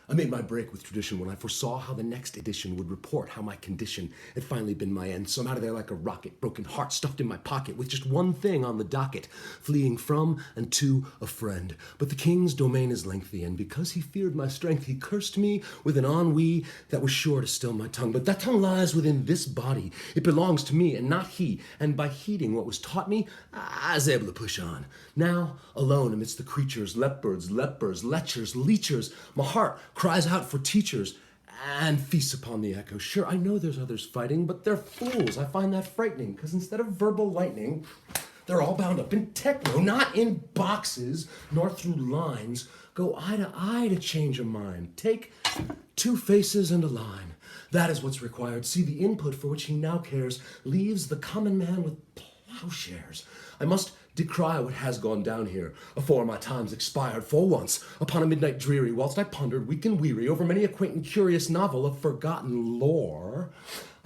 I made my break with tradition when I foresaw how the next edition would report how my condition had finally been my end. So I'm out of there like a rocket, broken heart stuffed in my pocket, with just one thing on the docket, fleeing from and to a friend. But the king's domain is lengthy, and because he feared my strength, he cursed me with an ennui that was sure to still my tongue. But that tongue lies within this body. It belongs to me and not he, and by heeding what was taught me, I was able to push on. Now, alone amidst the creatures, lepers, lechers, leechers, my heart cries out for teachers and feasts upon the echo. Sure, I know there's others fighting, but they're fools. I find that frightening, because instead of verbal lightning, they're all bound up in techno, not in boxes, nor through lines. Go eye to change a mind. Take two faces and a line. That is what's required. See, the input for which he now cares leaves the common man with plowshares. I must decry what has gone down here, afore my time's expired. For once, upon a midnight dreary, whilst I pondered, weak and weary, over many a quaint and curious novel of forgotten lore,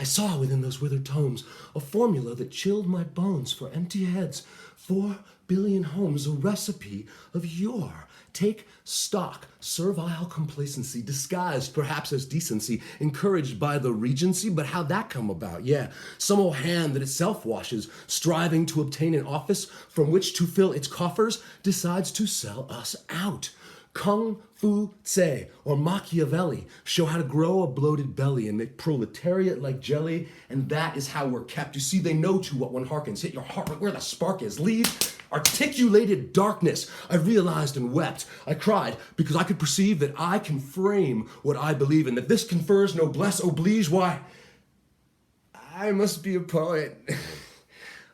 I saw within those withered tomes a formula that chilled my bones. For empty heads, 4 billion homes, a recipe of yore. Take stock, servile complacency, disguised perhaps as decency, encouraged by the regency, but how'd that come about? Yeah, some old hand that itself washes, striving to obtain an office from which to fill its coffers, decides to sell us out. Kung Fu Tse or Machiavelli show how to grow a bloated belly and make proletariat like jelly, and that is how we're kept. You see, they know to what one hearkens. Hit your heart right where the spark is. Leave articulated darkness. I realized and wept. I cried because I could perceive that I can frame what I believe in, that this confers noblesse oblige. Why, I must be a poet.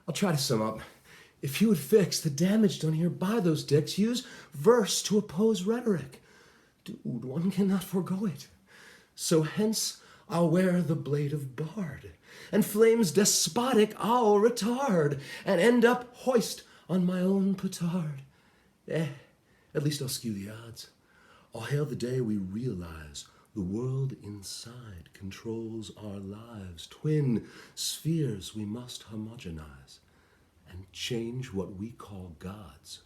I'll try to sum up. If you would fix the damage done here by those dicks, use verse to oppose rhetoric. Dude, one cannot forego it. So hence I'll wear the blade of bard, and flames despotic I'll retard, and end up hoist on my own petard. At least I'll skew the odds. I'll hail the day we realize the world inside controls our lives. Twin spheres we must homogenize and change what we call gods.